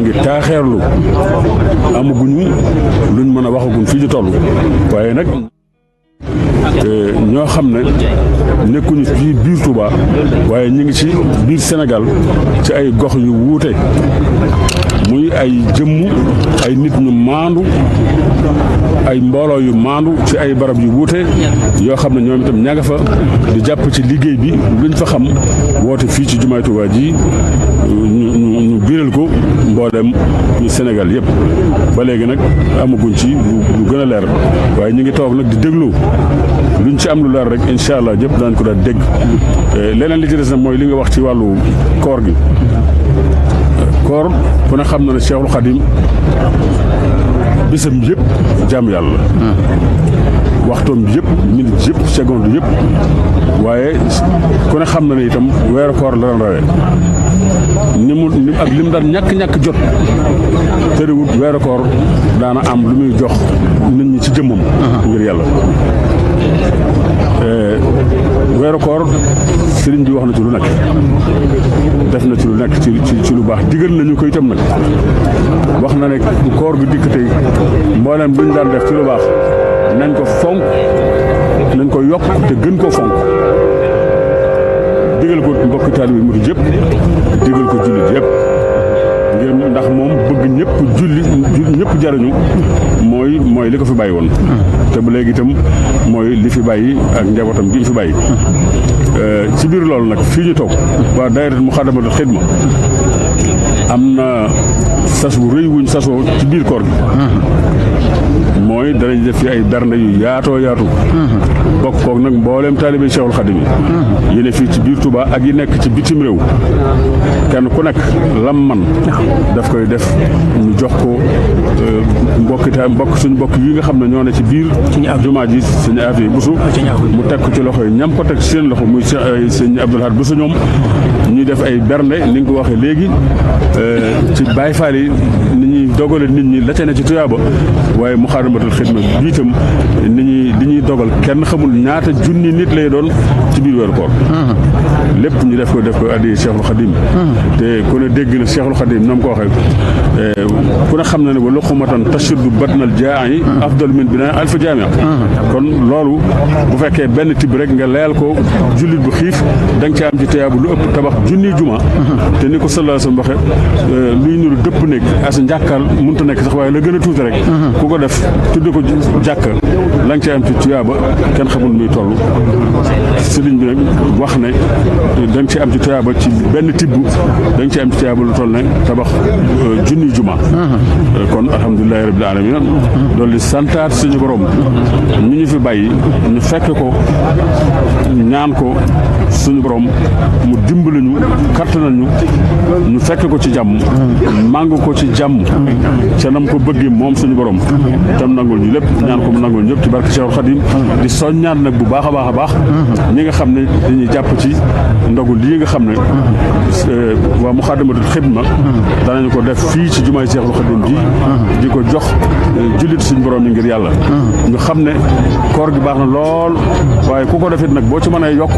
ngi taaxeerlu amaguñu luñ mën a waxagun fii ñu toll waaye nag ñoo xam ne nekkuñu ci biir Touba waaye ñu ngi ci biir Sénégal ci ay gox yu wuute muy ay jëmm ay nit ñu maandu ay mbooloo yu maandu ci ay barab yu wuute yoo xam ne ñoom itam ña nga fa di jàpp ci liggéey bi luñ fa xam woote fii ci jumaay Touba ji ñu biral ko mboolem ñu Sénégal yëpp ba léegi nag amaguñ ci lu gën a leer waaye ñu ngi toog nag di déglu luñ ci am lu leer rek incha allah jëpp daañu ko daal dégg leneen li ci des nag mooy li nga wax ci wàllu koor gi koor ku ne xam na ne Cheikhul Khadim bisam yëpp jaamu yàlla waxtoom bi yëpp minute yëpp seconde yëpp waaye ku ne xam na ne itam weeru koor la daan rawee ni mu ak li mu daan ñàkk jot tëriwut weeru koor daana am lu muy jox nit ñi ci jëmmam ngir yàlla weeru koor sëriñ bi wax na ci lu nekk def na ci lu nekk ci lu baax digal nañu ko itam nag wax na ne koor gi dikk tey mboolem luñ daan def ci lu baax nañ ko fonk nañ ko yokk te gën koo fonk digal ko mbokki taalibe yi murid yëpp digal ko jullit yëpp ngir ndax moom bëgg ñëpp jariñu mooy li ko fi bàyyi woon te ba léegi itam mooy li fi bàyyi ak njabootam gi ñu fi bàyyi ci biir loolu nag fii ñu toog waa daayira Muxaddamatul Xidma am na sas bu rëy wuñ sasoo ci biir koor gi mooy danañ def fi ay bernde yu yaatoo yaatu bokk koog nag mbooleem taalibe Cheikhul Khadim yi ne fii ci biir Touba ak yi nekk ci bitim réew kenn ku nekk lam man daf koy def ñu jox ko mbokk suñu mbokk yi nga xam ne ñoo ne ci biir jumaa ji sëñ Afi Busu mu teg ko ci loxo yi ñam ko teg ci seen loxo muy sëñ Abdoul Ahad Busu ñoom ñuy def ay bernde ni nga ko waxee léegi ci Baay Faal yi ni ñuy dogale nit ñi la ca ne ci tuyaaba waaye Muxaddamatul Xidma bi itam li ñuy dogal kenn xamul ñaata junni nit lay doon ci biir weeru koor lépp ñu def ko addi Cheikhul Khadim te ku ne dégg na Cheikhul Khadim na mu ko waxee ku ne xam na ne ba luqmatan tashuddu batnal jaa'i afdal min binaa alfa jaami' kon loolu bu fekkee benn tibb rek nga leyal ko jullit bu xiif da nga ci am ci tiyaabu lu ëpp tabax junni juma te ni ko sallallahu alayhi wa sallam waxe luy nuru dëpp nekk as njàkkal mënut a nekk sax waaye la gën a tuuti rek ku ko def tudde ko jàkka la nga ci am ci tuyaaba kenn xamul muy toll sëriñ bi nag wax ne da nga ci am ci tuyaaba ci benn tibb da nga ci am ci tuyaaba lu toll ne tabax junni juma kon alhamdulilahi rabbil alamin loolu di santaat suñu borom ñu ñu fi bàyyi ñu fekk ko ñaan ko suñu borom mu dimbali ñu kattanal ñu fekk ko ci jàmm màng ko ci jàmm ca nam ko bëggee moom suñu borom tam nangul ñu lépp ñaan ko mu nangul ñu lépp ci barke Cheikhul Khadim di soññaat nag bu baax a baax ñi nga xam ne dañuy jàpp ci ndogu lii nga xam ne waa Muxaddamatul Xidma danañu ko def fii ci jumaay Cheikhul Khadim ji di ko jox jullit suñu borom yi ngir yàlla ñu xam ne koor gi baax na lool waaye ku ko defit nag boo ci mën a yokk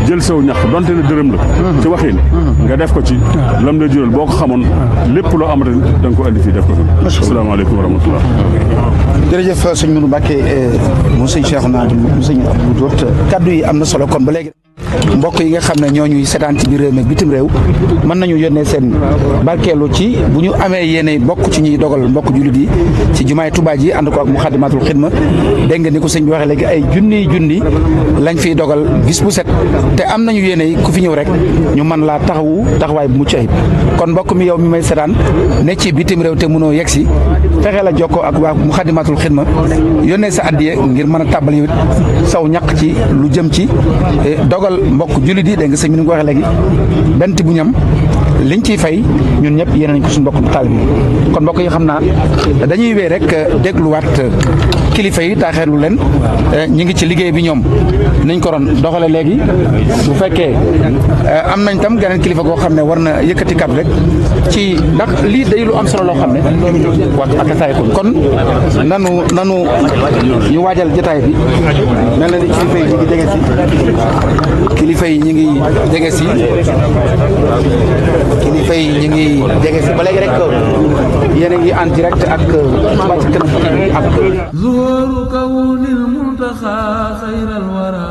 jël saw ñax donte ne dërëm la ci waxin nga def ko ci lam la jural boo ko xamoon lépp loo amata da nga ko andi fii def ko fi asalaamaaleykum wa rahmatullah jërëjëf sëñ Mourou Mbacké mu sëñ Cheikhouna mu sëñ Abdou Doot kaddu yi am na solo kon ba léegi mbokk yi nga xam ne ñoo ñuy seetaan ci biir réew mi bitim réew mën nañu yónnee seen barkeelu ci bu ñu amee yéene bokk ci ñuy dogal mbokk jullit yi ci jumaay Touba ji ànd ko ak Muxaddamatul Xidma dégg nga ni ko sëñ bi waxee léegi ay junni lañ fiy dogal bis bu set te am nañu yéene yi ku fi ñëw rek ñu mën laa taxawaay bu mucc ayib kon mbokk mi yow mi may seetaan ne ci bitim réew te mënoo yegg si fexe la jokkoo ak waa Muxaddamatul Xidma yónnee sa addiye ngir mën a tàbbal yow saw ñaq ci lu jëm ci dogal mbokk jullit yi dégg nga sëñ bi ni nga ko waxee léegi benn bu ñam liñ ciy fay ñun ñëpp yéene nañ ko suñu mbokk taalibe yi kon mbokk yi xam naa dañuy wéy rek dégluwaat kilifa yi taaxeerlu leen ñi ngi ci liggéey bi ñoom nañ ko doon doxale léegi bu fekkee am nañ tam geneen kilifa goo xam ne war na yëkkati kat rek ci ndax lii day lu am solo loo xam ne wax ak taay kon nanu ñu waajal jotaay bi mel na ni kilifa yi ñu ngi jege si kilifa yi ñu ngi jege si ba léegi rek yéen a ngi en direct ak Touba Ca Kanam ak zuhuru kawnil muntaxa xayral wara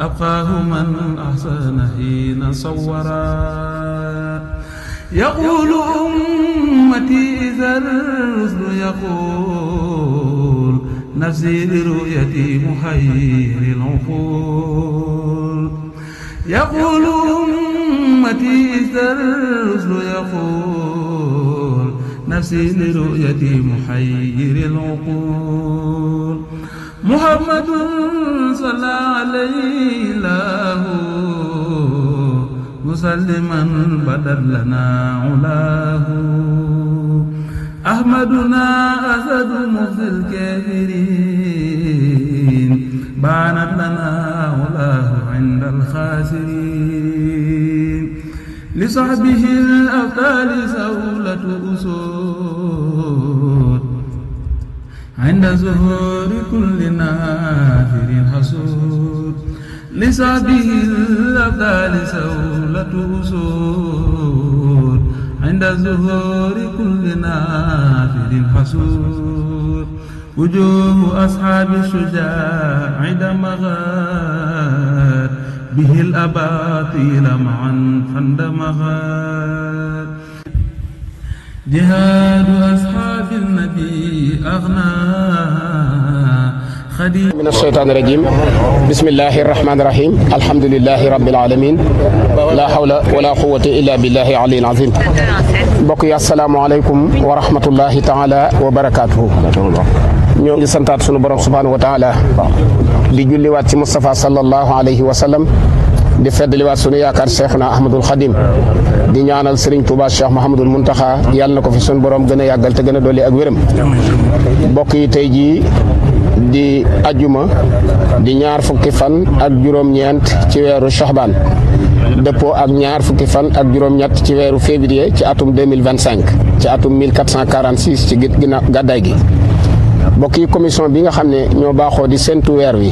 abqaahu man ahsana hiina sawwara yaqulu ummati idha ruslu yaqul nafsi li ru'yati muhayyiril uqul yaqulu ummati idha ruslu yaqul nafsi li ru'yati muhayyiril uqul muhammadun salla alayhi lahu musalliman badal lana ulahu ahmaduna asadu muxzil kafirin banat lana ulahu inda alxasirin li sahbihi al-abtali sawlatu usud inda zuhuri kulli nafirin hasud li sahbihi al-abtali sawlatu usud inda zuhuri kulli nafirin hasud wujuhu ashabi shuja'i damaghat bihi al-abatil ma'an fandamaghat jihadu ashabi an-nabi aghna min asheytaani rajim bismillahi rahmaani rahim alhamdulilahi rabbil alamin la hawla wala quwwata illa billahi aliyil azim mbokk yi asalaamaaleykum wa rahmatullahi taala wa barakaatuhu ñoo ngi santaat sunu borom subhanahu wa taala di julliwaat ci Moustapha sallallahu alayhi wa sallam di feddaliwaat sunu yaakaar Cheikhna Ahmadul Khadim di ñaanal Serigne Touba Cheikh Mouhamadul Mountakha yàlla na ko fi sunu borom gën a yàggal te gën a dolli ak wéram mbokk yi tey jii di ajjuma di ñaar fukki fan ak juróom-ñeent ci weeru Shahban dëppoo ak ñaar fukki fan ak juróom-ñett ci weeru février ci atum 2025 ci atum 1446 ci ginnaaw gàddaay gi mbokk yi commission bi nga xam ne ñoo baaxoo di séntu weer wi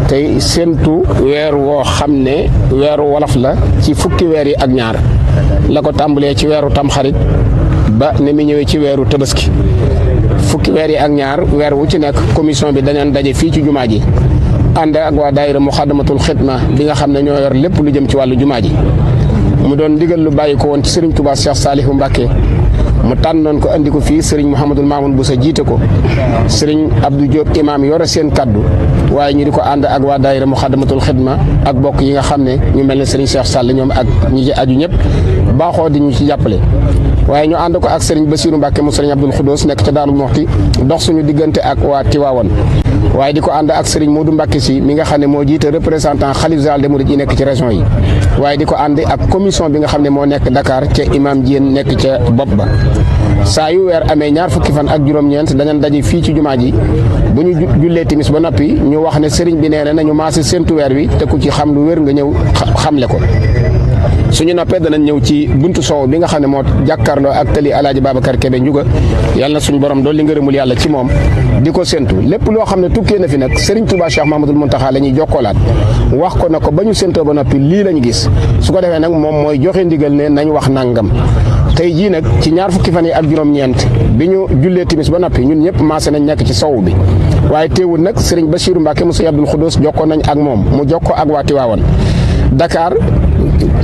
tey séntu weer woo xam ne weeru wolof la ci fukki weer yi ak ñaar la ko tàmbalee ci weeru tamxarit ba ne mi ñëwee ci weeru tabaski fukki weer yi ak ñaar weer wu ci nekk commission bi dañu daje fii ci jumaa ji ànd ak waa daayira Muxaddamatul Xidma bi nga xam ne ñoo yor lépp lu jëm ci wàllu jumaa ji mu doon ndigal lu bàyyi ko woon ci Serigne Touba Cheikh Salihu Mbacké mu tànnoon ko andi ko fii Serigne Mouhamadul Mamoun Boussa jiite ko Serigne Abdou Diop imam yore seen kaddu waaye ñu di ko ànd ak waa daayira Muxaddamatul Xidma ak bokk yi nga xam ne ñu mel ne Serigne Cheikh Sall ñoom ak ñi ci aju ñëpp baaxoo di ñu ci jàppale waaye ñu ànd ko ak Serigne Bassirou Mbacké mu Serigne Abdoul Khoudous nekk ca Daaru Muxti dox suñu diggante ak waa Tiwaawan waaye di ko ànd ak Serigne Modou Mbacké si mi nga xam ne moo jiite représentant xalif général des mourides yi nekk ci région yi waaye di ko ànd ak commission bi nga xam ne moo nekk Dakar ca imam Diène nekk ca bopp ba saa yu weer amee ñaar fukki fan ak juróom-ñeent dañu daje fii ci jumaa ji bu ñu jullee timis ba noppi ñu wax ne Serigne bi nee na nañu maase séntu weer wi te ku ci xam lu wér nga ñëw xamle ko suñu noppee danañ ñëw ci buntu soow bi nga xam ne moo jàkkaarloo ak tali Alaaji Babacar Kebe Njuga yàlla na suñu borom dool li ngërëmul yàlla ci moom di ko séntu lépp loo xam ne tukkee na fi nag Serigne Touba Cheikh Mahamadul Muntaxa la ñuy jokkoolaat wax ko na ko ba ñu séntoo ba noppi lii lañu gis su ko defee nag moom mooy joxe ndigal ne nañ wax nangam tey jii nag ci ñaar fukki fan yi ak juróom-ñeent bi ñu jullee timis ba noppi ñun ñëpp maase nañ nekk ci sow bi waaye teewul nag Serigne Bassirou Mbacké mu Serigne Abdoul Khoudous jokkoo nañ ak moom mu jokkoo ak waa Tiwaawan Dakar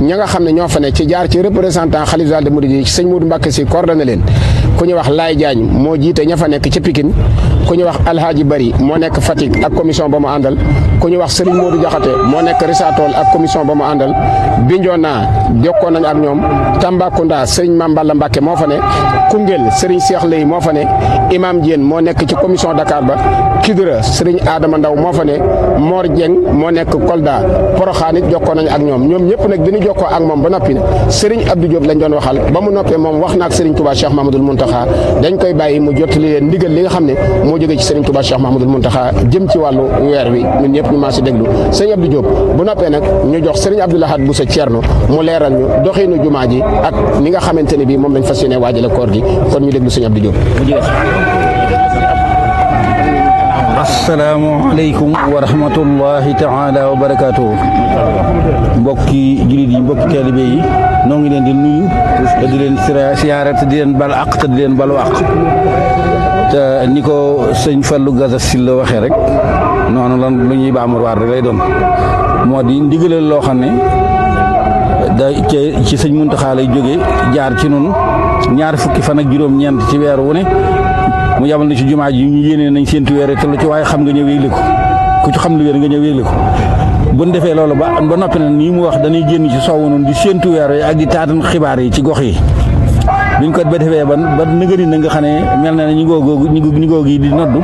ña nga xam ne ñoo fa ne ci jaar ci représentant xalif général des mourides yi ci sëñ Modou Mbacké si coordonné leen ku ñu wax Laay Jaañ moo jiite ña fa nekk ca Pikine ku ñu wax Alhaaji Bari moo nekk Fatick ak commission ba mu àndal ku ñu wax Serigne Modou Diakhaté moo nekk Risatol ak commission ba mu àndal Bignona jokkoo nañ ak ñoom Tambacounda Serigne Mame Balla Mbacké moo fa ne Koungheul Serigne Cheikh Lay moo fa ne Imam Diène moo nekk ci commission Dakar ba Kidira Serigne Adama Ndaw moo fa ne Mor Dieng moo nekk Kolda Porokhane it jokkoo nañ ak ñoom ñëpp nag bi ñu jokkoo ak moom ba noppi Serigne Abdou Diop lañ doon waxal ba mu noppee moom wax na ak Serigne Touba Cheikh Mahamadul Muntaxa dañ koy bàyyi mu jottali leen ndigal li nga xam ne moo jógee ci Serigne Touba Cheikh Mahamadul Muntaxa jëm ci wàllu weer wi ñun ñëpp ñu maa si déglu Serigne Abdou Diop bu noppee nag ñu jox Serigne Abdou Lahad Bousso Thierno mu leeral ñu doxinu jumaa ji ak ni nga xamante ne bii moom lañ fas yéene waajale koor gi kon ñu déglu Serigne Abdou Diop. asalaamaaleykum wa rahmatullahi taala wa barakaatuhu. Mbokki jullit yi, mbokki taalibe yi, noo ngi leen di nuyu te di leen siyaare te di leen bal àq te di leen balu àq. te ni ko sëñ Fallou Gaza Sylla waxee rek noonu lan lu ñuy baamuwaat rek lay doon moo di ndigalal loo xam ne da ci sëñ Muntaxa lay jógee jaar ci nun ñaar fukki fan ak juróom-ñeent ci weer wu ne mu yabal na ci jumaa ji ñu yéenee nañ séentu weer te lu ci waaye xam nga ñëw yégle ko ku ci xam lu weer nga ñëw yégle ko bu ñu defee loolu ba noppi na nii mu wax dañuy génn ci soowu noonu di séentu weer yi ak di taatan xibaar yi ci gox yi biñ ko ba defee ba nëgëri na nga xam ne mel na ne ñu ngoo gi di noddu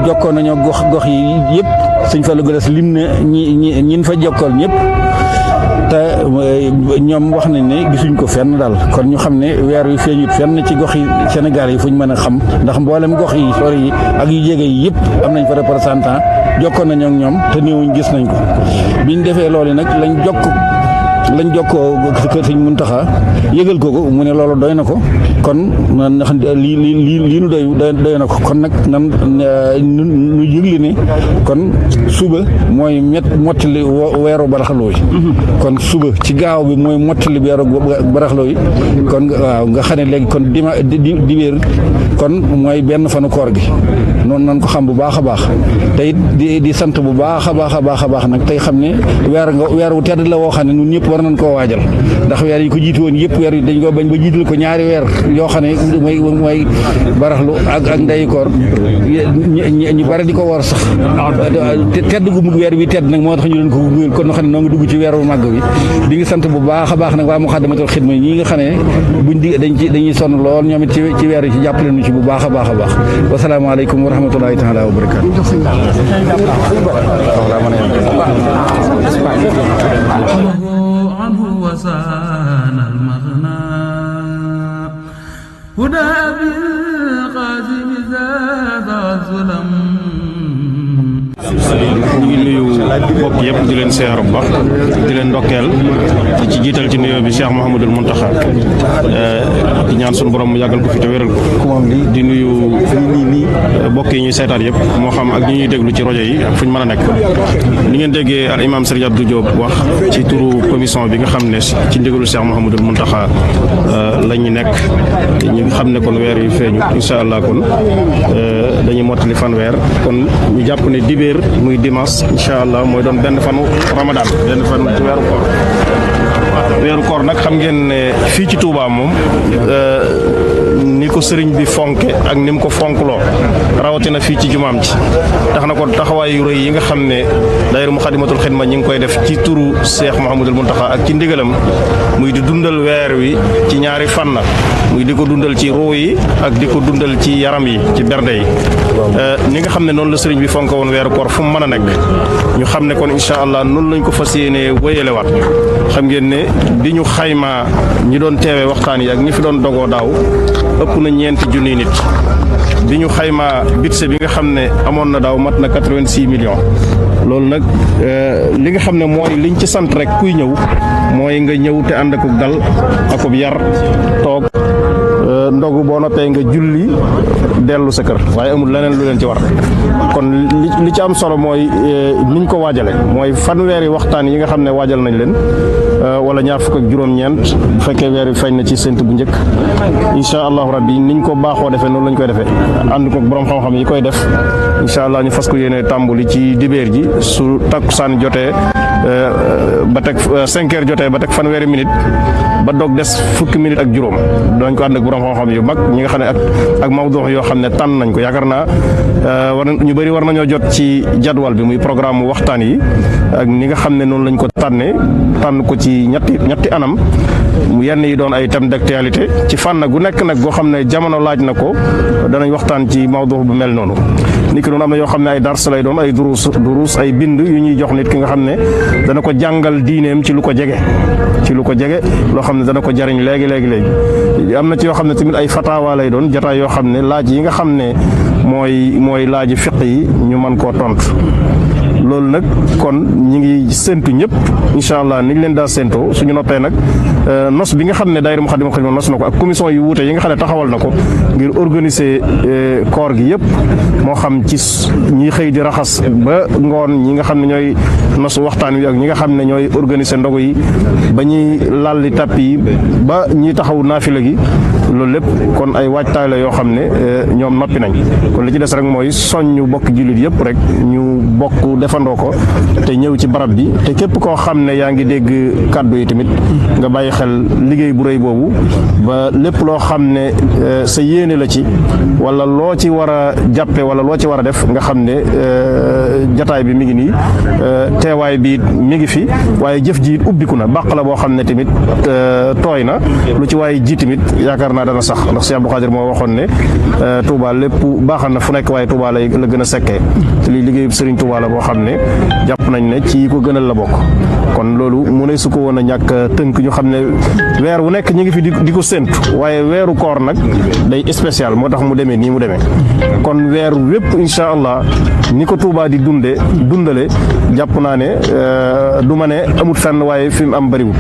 jokkoon nañoo gox yi yëpp sëñ Fallou Galas lim ne ñin fa jokkool ñëpp te ñoom wax nañ ne gisuñ ko fenn daal kon ñu xam ne weer wi feeñut fenn ci gox yi Sénégal yi fuñ mën a xam ndax mboolem gox yi sori yi ak yu jege yi yëpp am nañ fa représentant jokkoon nañoo ak ñoom te néewuñ gis nañ ko biñ defee loolu nag lañ jokkoo kër sëñ Muntaxa yëgal ko mu ne loolu doy na ko kon ndax lii nu doy na ko kon nag nu yëgle ne kon suba mooy mottali weeru baraxloo yi kon suba ci gaaw bi mooy mottali weeru baraxloo yi kon waaw nga xam ne léegi kon dibéer kon mooy benn fanu koor gi noonu nan ko xam bu baax a baax te it di sant bu baax a baax nag tey xam ne weer wu tedd la woo xam ne ñun ñëpp war nañ koo waajal ndax weer yi ko jiitu woon yëpp weer yi dañ ko bañ ba jiital ko ñaari weer yoo xam ne mooy baraxlu ak ndeyu koor ñu bari di ko war sax tedd gu mug weer bi tedd nag moo tax ñu leen ko guyal kon nga xam ne noo ngi dugg ci weeru màgg bi di ngi sant bu baax a baax nag waa Muxaddamatul Xidma ñi nga xam ne dañuy sonn lool ñoom it ci weer yi ci jàppale nu ci bu baax a baax wasalaamaaleykum wa rahmatullahi taala wa barakaatu عنه وسان المغنى هدى بالقاسم زاد الظلم ñu ngi nuyu mbokk yëpp di leen seeru bu baax di leen ndokkeel di ci jiital ci nuyoo bi Cheikh Mouhamadul Mountakha di ñaan sunu borom mu yàggal ko fi te wéral ko di nuyu mbokk yi ñuy seetaan yëpp moo xam ak ñi ñuy déglu ci rajo yi ak fu ñu mën a nekk ni ngeen déggee al imam Serigne Abdou Diop wax ci turu commission bi nga xam ne ci ndigalu Cheikh Mouhamadul Mountakha la ñu nekk ñu xam ne kon weer yi feeñu incha allah kon dañuy mottali fanweer kon ñu jàpp ne dibéer muy dimanche incha allah mooy doon benn fanu Ramadan benn fanu ci weeru koor nag xam ngeen ne fii ci Touba moom ni ko sëriñ bi fonke ak ni mu ko fonkloo rawatina fii ci jumaam ci tax na ko taxawaay yu rëy yi nga xam ne daayira Muxaddamatul Xidma ñi ngi koy def ci turu Cheikh Mouhamadul Mountakha ak ci ndigalam muy di dundal weer wi ci ñaari fan na muy di ko dundal ci ruu yi ak di ko dundal ci yaram yi ci bernde yi ni nga xam ne noonu la sëriñ bi fonk woon weeru koor fu mu mën a nekk ñu xam ne kon incha allah noonu lañ ko fas yéenee wéyalewaat xam ngeen ne bi ñu xaymaa ñi doon teewee waxtaan yi ak ñi fi doon dogoo daaw ëpp na 4 junniy nit bi ñu xaymaa budget bi nga xam ne amoon na daaw mat na 86 millions loolu nag li nga xam ne mooy liñ ci sant rek kuy ñëw mooy nga ñëw te ànd akub dal akub yar toog ndogu boo noppee nga julli dellu sa kër waaye amul leneen lu leen ci war kon li ci am solo mooy niñ ko waajale mooy fanweeri waxtaan yi nga xam ne waajal nañ leen wala ñaar fukk ak juróom-ñeent bu fekkee weer wi feeñ na ci sént bu njëkk incha allahu rabbi niñ ko baaxoo defee noonu lañ koy defee ànd ko borom xam-xam yi koy def incha allah ñu fas ko yéene tàmbuli ci dibéer ji su takkusaan jotee ba teg 5 heures jotee ba teg fanweeri minute ba doog des fukki minute ak juróom dañ ko ànd ak borom xam-xam yu mag ñi nga xam ne ak mawduu yoo xam ne tànn nañ ko yaakaar naa ñu bëri war nañoo jot ci jadwal bi muy programme waxtaan yi ak ni nga xam ne noonu lañ ko tànn ko ci ñetti anam yenn yi doon ay thème d'actualité ci fànn gu nekk nag goo xam ne jamono laaj na ko danañ waxtaan ci mawduu bu mel noonu ni ki noonu am na yoo xam ne ay dars lay doon ay duruus ay bind yu ñuy jox nit ki nga xam ne dana ko jàngal diineem ci lu ko jege loo xam ne dana ko jariñ léegi am na ci yoo xam ne tamit ay fatawa lay doon jotaay yoo xam ne laaj yi nga xam ne mooy laaji fiq yi ñu mën koo tontu loolu nag kon ñi ngi séntu ñëpp incha allah ni ñu leen daa séntoo suñu noppee nag nos bi nga xam ne daayira Moukhaddamatoul Khidma nos na ko ak commission yu wuute yi nga xam ne taxawal na ko ngir organiser koor gi yëpp moo xam ci ñi xëy di raxas ba ngoon ñi nga xam ne ñooy nos waxtaan wi ak ñi nga xam ne ñooy organiser ndogu yi ba ñuy lalli tàpp yi ba ñiy taxaw naafila gi loolu lépp kon ay waajtaay la yoo xam ne ñoom noppi nañ kon li ci des rek mooy soññu bokk jullit yëpp rek ñu bokk defandoo ko te ñëw ci barab bi te képp koo xam ne yaa ngi dégg kàddu yi tamit nga bàyyi xel liggéey bu rëy boobu ba lépp loo xam ne sa yéene la ci wala loo ci war a jàppe wala loo ci war a def nga xam ne jataay bi mi ngi nii teewaay bi mi ngi fi waaye jëf ji ubbiku na bàq la boo xam ne tamit tooy na lu ci waaye ji tamit yaakaar naa dana sax ndax Cheikh Abdou Khadir moo waxoon ne Touba lépp baaxal na fu nekk waaye Touba la gën a sekkee te lii liggéeyu Serigne Touba la boo xam ne jàpp nañ ne ci ko gënal la bokk kon loolu mu ne su ko woon a ñàkk tënk ñu xam ne weer wu nekk ñu ngi fi di ko séntu waaye weeru koor nag day spécial moo tax mu demee nii mu demee kon weer wépp incha allah ni ko Touba di dundale jàpp naa ne du ma ne amut fenn waaye fi mu am bëriwul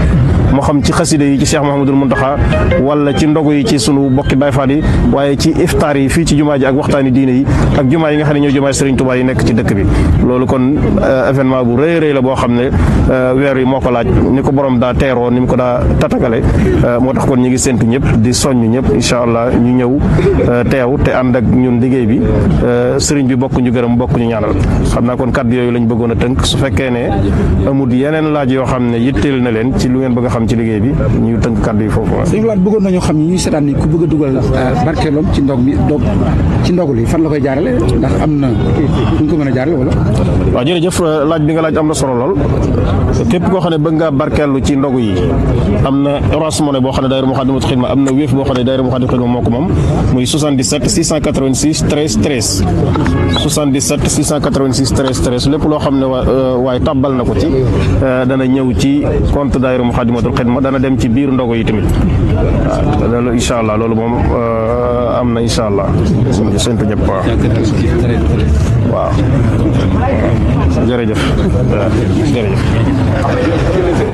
moo xam ci xasida yi ci Cheikh Mouhamadoul Mountakha wala ci ndogu yi ci sunu bokki Baay Faal yi waaye ci iftaar yi fii ci jumaa ji ak waxtaani diine yi ak jumaa yi nga xam ne ñooy jumaa Serigne Touba yi nekk ci dëkk bi loolu kon événement bu rëy rëy la boo xam ne weer yi moo ko laaj ni ko borom daa teeroo ni mu ko daa tatagale moo tax kon ñu ngi séntu ñëpp di soññ ñëpp incha allah ñu ñëw teew te ànd ak ñun liggéey bi sëriñ bi bokk ñu gërëm bokk ñu ñaanal xam naa kon kàddu yooyu lañ bëggoon a tënk su fekkee ne amul yeneen laaj yoo xam ne yitteel na leen ci lu ngeen bëgg a xam ci liggéey bi ñu tënk kàddu yi foofu. sëñ Laat bëggoon nañu xam ñuy seetaan ni ku bëgg a dugal barkeeloom ci ndog li fan la koy jaarale ndax am na fu ñu ko mën a jaarale wala. waaw jërëjëf laaj bi nga laaj am na solo lool képp koo xam ne bëgg ngaa barkeelu ci ndogu yi am na Orange Money boo xam ne daayira Moukhaddamatoul Khidma am na Wave boo xam ne daayira Moukhaddamatoul Khidma moo ko moom muy 77 686 13 13 77 686 13 13 lépp loo xam ne waaye tàbbal na ko ci dana ñëw ci compte daayira Moukhaddamatoul Khidma dana dem ci biir ndogu yi tamit waaw loolu incha allah loolu moom am na incha allah séntu ñëpp waaw jërëjëf jërëjëf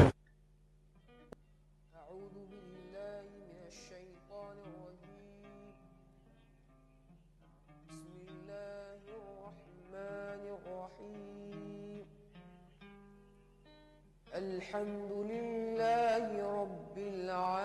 الحمد لله رب العالمين